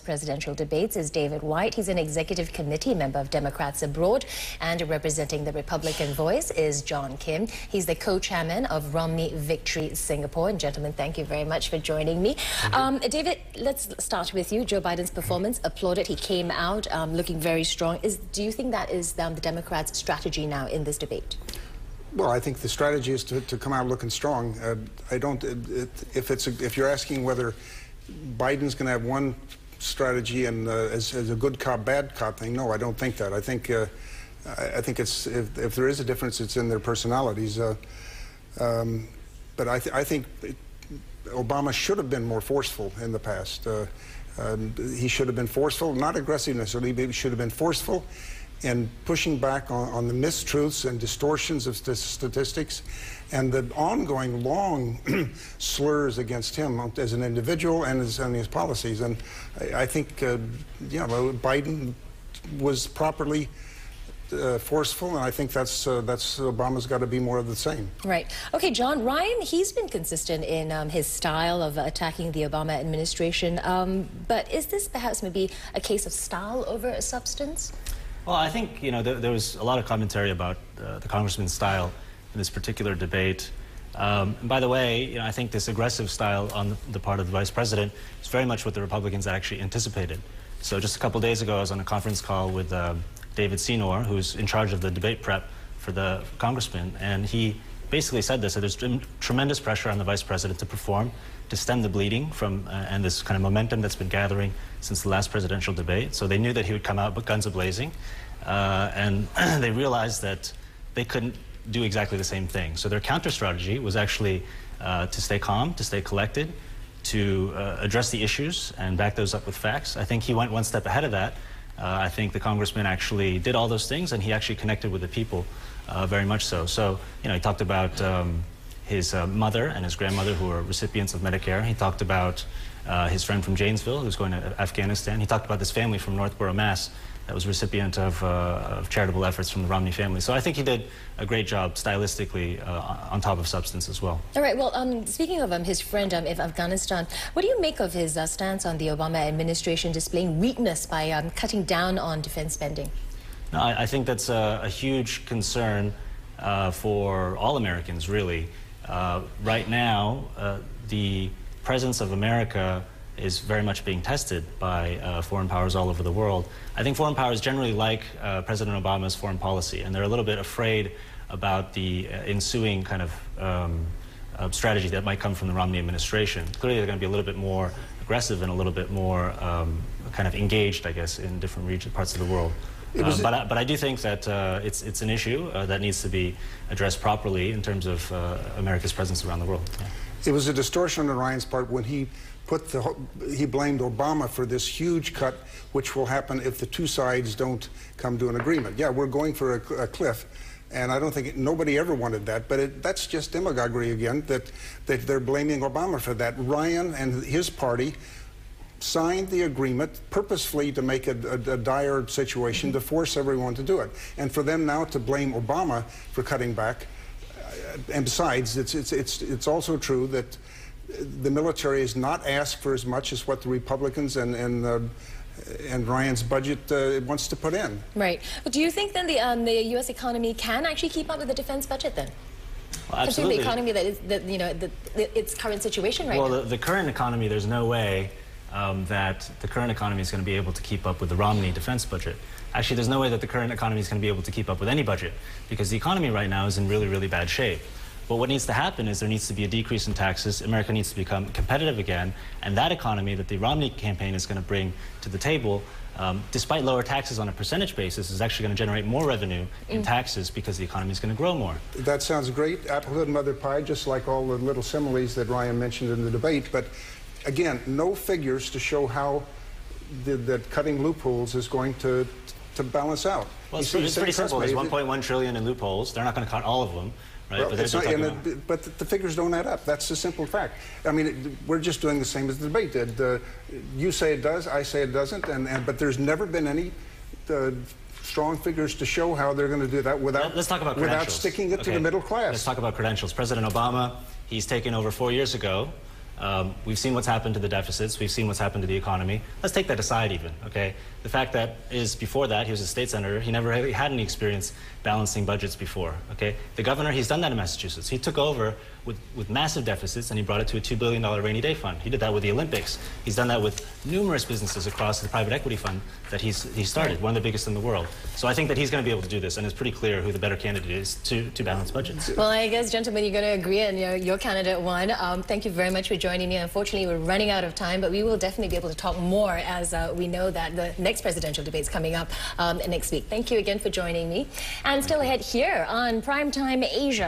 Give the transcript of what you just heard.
Presidential debates is David White. He's an executive committee member of Democrats Abroad, and representing the Republican voice is John Kim. He's the co-chairman of Romney Victory Singapore. And gentlemen, thank you very much for joining me. David, let's start with you. Joe Biden's performance applauded. He came out looking very strong. Do you think that is the Democrats' strategy now in this debate? Well, I think the strategy is to come out looking strong. If you're asking whether Biden's going to have one strategy and as a good cop, bad cop thing, no, I don't think that. I think it's if there is a difference, it's in their personalities. But I think Obama should have been more forceful in the past. He should have been forceful, not aggressive necessarily, but he should have been forceful in pushing back on the mistruths and distortions of statistics and the ongoing long slurs against him as an individual and his policies. And I think, Biden was properly forceful, and I think that's Obama's got to be more of the same. Right. Okay, John, Ryan, he's been consistent in his style of attacking the Obama administration. But is this perhaps maybe a case of style over substance? Well, I think, there was a lot of commentary about the congressman's style in this particular debate. And by the way, I think this aggressive style on the part of the vice president is very much what the Republicans actually anticipated. So just a couple days ago, I was on a conference call with David Senor, who's in charge of the debate prep for the congressman, and he basically said this, that there's been tremendous pressure on the vice president to perform, to stem the bleeding from and this kind of momentum that's been gathering since the last presidential debate. So they knew that he would come out but guns a-blazing, and they realized that they couldn't do exactly the same thing. So their counter strategy was actually to stay calm, to stay collected, to address the issues and back those up with facts. I think he went one step ahead of that. I think the congressman actually did all those things, and he actually connected with the people very much so. So, he talked about his mother and his grandmother who are recipients of Medicare. He talked about his friend from Janesville who's going to Afghanistan. He talked about this family from Northborough, Mass. that was recipient of charitable efforts from the Romney family. So I think he did a great job stylistically on top of substance as well. All right, well, speaking of his friend in Afghanistan, what do you make of his stance on the Obama administration displaying weakness by cutting down on defense spending? No, I think that's a huge concern for all Americans, really. Right now, the presence of America is very much being tested by foreign powers all over the world. I think foreign powers generally like President Obama's foreign policy, and they're a little bit afraid about the ensuing kind of strategy that might come from the Romney administration. Clearly, they're going to be a little bit more aggressive and a little bit more kind of engaged, I guess, in different parts of the world. But I do think that it's an issue that needs to be addressed properly in terms of America's presence around the world. Yeah. It was a distortion on Ryan's part when he blamed Obama for this huge cut, which will happen if the two sides don't come to an agreement. Yeah, we're going for a cliff, and I don't think nobody ever wanted that. But that's just demagoguery again. That they're blaming Obama for that. Ryan and his party signed the agreement purposefully to make a dire situation, to force everyone to do it. And for them now to blame Obama for cutting back, and besides, it's also true that the military has not asked for as much as what the Republicans and Ryan's budget wants to put in. Right. But do you think then the U.S. economy can actually keep up with the defense budget then? Well, absolutely. Considering the economy that is, its current situation right now. Well, the current economy, there's no way that the current economy is going to be able to keep up with the Romney defense budget. Actually, there's no way that the current economy is going to be able to keep up with any budget, because the economy right now is in really, really bad shape. But what needs to happen is there needs to be a decrease in taxes. America needs to become competitive again, and that economy that the Romney campaign is going to bring to the table, despite lower taxes on a percentage basis, is actually going to generate more revenue in taxes because the economy is going to grow more. That sounds great. Applehood and mother pie, just like all the little similes that Ryan mentioned in the debate. But again, no figures to show how that cutting loopholes is going to balance out. Well, it's pretty simple. There's 1.1 trillion in loopholes. They're not going to cut all of them. Right, well, but the figures don't add up. That's the simple fact. I mean, we're just doing the same as the debate. You say it does, I say it doesn't, but there's never been any strong figures to show how they're going to do that without sticking it to the middle class. Let's talk about credentials. President Obama, he's taken over 4 years ago. We've seen what's happened to the deficits. We've seen what's happened to the economy. Let's take that aside even, okay? The fact that is before that, he was a state senator. He never really had any experience balancing budgets before, okay? The governor, he's done that in Massachusetts. He took over with massive deficits and he brought it to a $2 billion rainy day fund. He did that with the Olympics. He's done that with numerous businesses across the private equity fund that he started, one of the biggest in the world. So I think that he's going to be able to do this, and it's pretty clear who the better candidate is to balance budgets. Well, I guess, gentlemen, you're going to agree, and your candidate won. Thank you very much for joining me. Unfortunately, we're running out of time, but we will definitely be able to talk more as we know that the next presidential debate is coming up next week. Thank you again for joining me. And still ahead here on Primetime Asia.